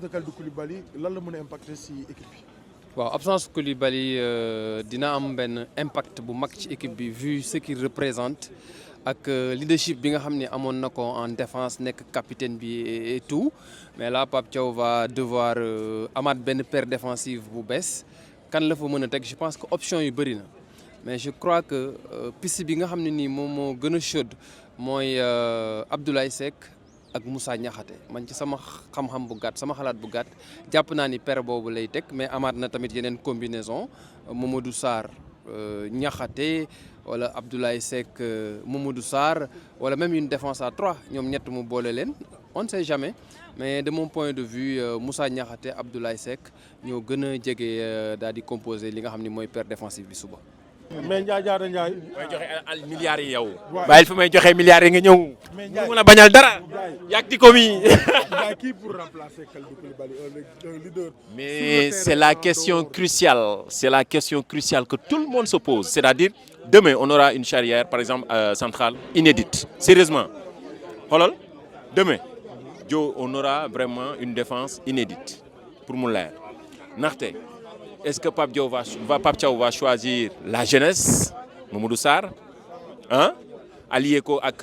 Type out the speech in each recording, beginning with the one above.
de Kalidou Koulibaly lan la mën a impacter ci équipe bi. waaw absence Koulibaly dina am benn impact bu mag ci équipe bi vu ce qu'il représente ak leadership bi nga xam ne amoon na ko en défense nekk capitaine bi et tout mais là Pape Thiaw va devoir amaat benn paire défensive bu bees kan la fa mën a teg je pense que option yu bëri na mais je crois que piste bi nga xam ne nii moom moo gën a chaude mooy Abdoulaye Seck ak Moussa Niakhaté man ci sama xam-xam bu gàtt sama xalaat bu gàtt jàpp naa ni paire boobu lay teg mais amaat na tamit yeneen combinaison Mamadou Sarr Niakhaté wala Abdoulaye Seck Mamadou Sarr wala même une défense à 3 ñoom ñett mu boole leen on ne sait jamais mais de mon point de vue Moussa Niakhaté Abdoulaye Seck ñoo gën a jege daal di composer li nga xam ni mooy paire défensive bi suba. mais Ndiaye Diatta Ndiaye. may joxe al milliards yi yow. bàyyil fi may joxe milliards yi nga ñëw. mais Ndiaye mën a bañal dara. yàgg di ko mi. Qui pour remplacer Kalidou Koulibaly un leader. Mais c'est la question cruciale. C'est la question cruciale que tout le monde se pose. C'est-à-dire, demain, on aura une charrière, par exemple, centrale, inédite. Sérieusement. Xoolal demain, on aura vraiment une défense inédite pour mu leer ndaxte. Est-ce que Pape Thiaw va choisir la jeunesse Mamadou Sarr ah allié ko ak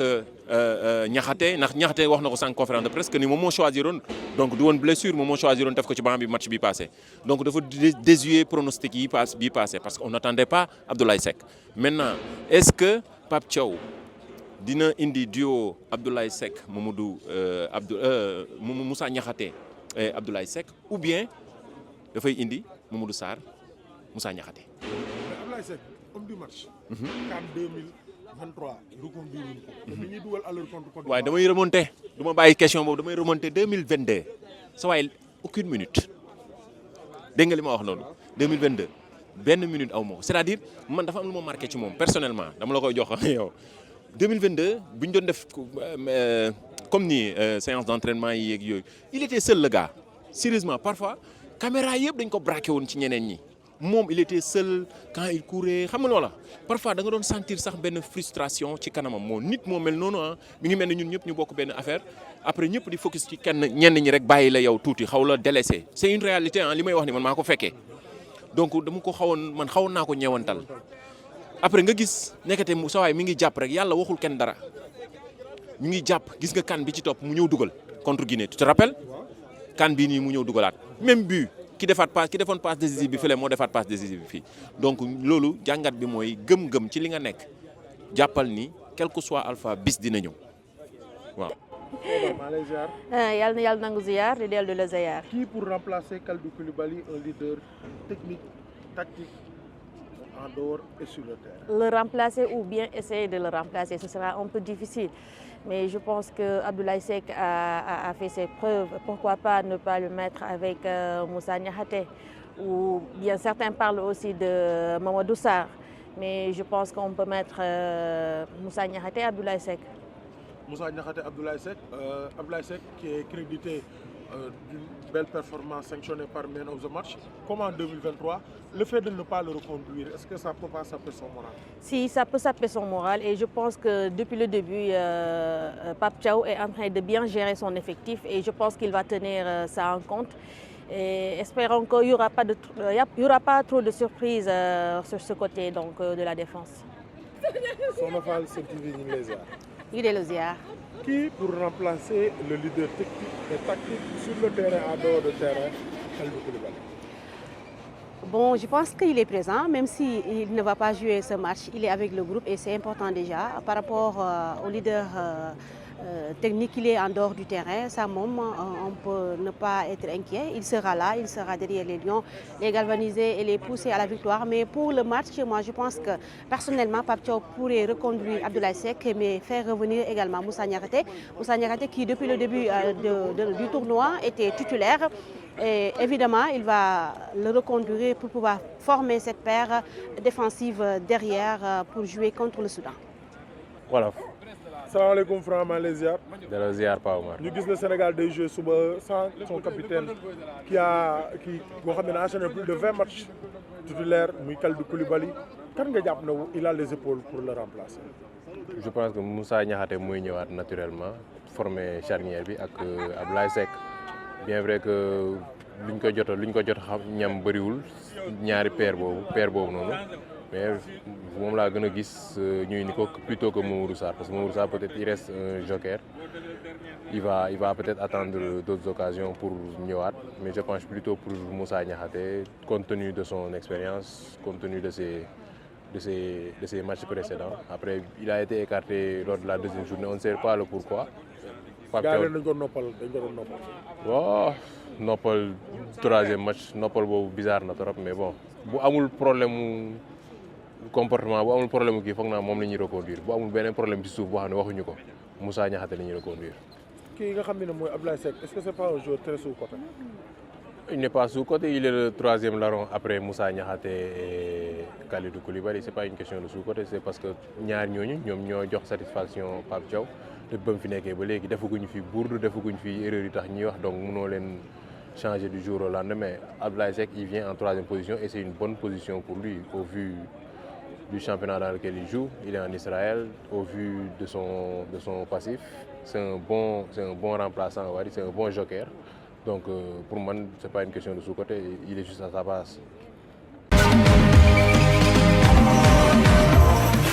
Niakhaté ndax Niakhaté wax na ko sànq conférence de presse que ni moom moo choisiroon donc du woon blessure moom moo choisiroon def ko ci banc bi match bi passé donc dafa désuet pronostic yi passé parce qu'on n'attendait pas Abdoulaye Seck maintenant est-ce que Pape Thiaw dina indi duo Abdoulaye Seck Moussa Niakhaté et Abdoulaye Seck ou bien dafay indi Mamadou Sarr Moussa Niakhaté. mais Abdoulaye Seck homme du match. CAN 2023 reconduire ko. ni ñuy dugal à leur compte. waaye damay remonter du ma bàyyi question boobu damay remonter 2022 sa waay aucune minute dégg nga li ma wax noonu 2022 benn minute aw ma ko c'est-à-dire man dafa am lu ma marqué ci moom personnellement dama la koy jox yow 2022 bu ñu doon def comme ni séance d'entraînement yi yeeg yooyu il était seul le gars sérieusement parfois. caméra yëpp dañ ko braqué woon ci ñeneen ñi moom il était seul quand il courait xam nga loola parfois da nga doon sentir sax benn frustration ci kanamam moom nit moo mel noonu ah mi ngi mel ne ñun ñëpp ñu bokk benn affaire après ñëpp di focus ci kenn ñenn ñi rek bàyyi la yow tuuti xaw la délaissé c'est une réalité ah li may wax ni man maa ko fekkee donc dama ko xawoon naa ko ñeewantal après nga gis nekkate sa waay mi ngi jàpp rek yàlla waxul kenn dara mi ngi jàpp gis nga kan bi ci topp mu ñëw dugal contre Guinée tu te rappelles kan bii nii mu ñëw dugalaat même but ki defoon passe décisive bi fële moo defaat passe décisive bi fii donc loolu jàngat bi mooy gëm-gëm ci li nga nekk jàppal ni quel que soit alpha bis dina ñëw waaw. yàlla na yàlla nangu ziar di dellu la ziar. Qui pour remplacer Kalidou Koulibaly un leader technique tactique en dehors et sur le terrain. Le remplacer ou bien essayer de le remplacer ce sera un peu difficile. Mais je pense que Abdoulaye Seck a fait ses preuves. Pourquoi pas ne pas le mettre avec Moussa Niakhaté ou bien certains parlent aussi de Mamadou Sarr. Mais je pense qu'on peut mettre Moussa Niakhaté et Abdoulaye Seck. Moussa Niakhaté, Abdoulaye Seck qui est crédité d'une belle performance sanctionnée par Man of the Match. Comme en 2023, le fait de ne pas le reconduire, est-ce que ça ne peut pas saper son moral? Si, ça peut saper son moral et je pense que depuis le début, Pape Thiaw est en train de bien gérer son effectif et je pense qu'il va tenir ça en compte. Et espérons qu'il n'y aura pas trop de surprises sur ce côté donc, de la défense. Sonofal TV ñu ngi lay ziar. ñu ngi dellu ziar. Qui pour remplacer le leader technique et tactique sur le terrain en dehors du terrain, Kalidou Koulibaly? Bon, je pense qu'il est présent, même s'il ne va pas jouer ce match, il est avec le groupe et c'est important déjà. Par rapport au leader technique, il est en dehors du terrain, ça on peut ne pas être inquiet. Il sera là, il sera derrière les Lions, les galvaniser et les pousser à la victoire. Mais pour le match, moi je pense que personnellement, Pape Thiaw pourrait reconduire Abdoulaye Seck, mais faire revenir également Moussa Niakhaté. Moussa Niakhaté qui depuis le début du tournoi était titulaire. Et évidemment, il va le reconduire pour pouvoir former cette paire défensive derrière pour jouer contre le Soudan. Voilà. Salaamaaleykum Franc maa ngi lay ziar. delloo ziar Pa Omar. ñu gis le Sénégal day jouer suba sans son capitaine boo xam ne a enchaîné plus de 20 matchs titulaires muy Kalidou Koulibaly kan nga jàpp na il a les épaules pour le remplacer. Je pense que Moussa Niakhaté mooy ñëwaat naturellement former charnière bi ak Abdoulaye Seck bien vrai que luñ ko jot xam ñam bëriwul ñaari paire boobu noonu mais moom laa gën a gis ñuy ni ko plutôt que Mamadou Sarr parce que Mamadou Sarr peut-être il reste un joker. Il va peut-être attendre d'autres occasions pour ñëwaat mais je pense plutôt pour Moussa Niakhaté compte tenu de son expérience, compte tenu de ses matchs précédents. Après, il a été écarté lors de la deuxième journée, on ne sait pas le pourquoi. dañ ko noppal. waaw noppal troisième match noppal boobu bizarre na trop mais bon bu amul problème mu comportement bu amul problème mu kii foog naa moom la ñuy reconduire bu amul beneen problème ci suuf boo xam ne waxuñu ko Moussa Niakhaté la ñuy reconduire. kii nga xam ne mooy Abdoulaye Seck est-ce que c'est pas un joueur très sous-coté? Il n'est pas sous-coté, il est le troisième larron après Moussa Niakhaté et Kalidou Koulibaly. C'est pas une question de sous-coté, c'est parce que ñaar ñooñu ñoom ñoo jox satisfaction Pape Thiaw depuis ba mu fi nekkee ba léegi defaguñu fi bourde defaguñu fi erreur yi tax ñuy wax donc mënoo leen changer du jour au lendemain. Abdoulaye Seck il vient en troisième position et c'est une bonne position pour lui au vu du championnat dans lequel il joue. Il est en Israël, au vu de son passif. C'est un bon remplaçant, c'est un bon joker. Donc pour moi, ce n'est pas une question de sous-côté, il est juste à sa base.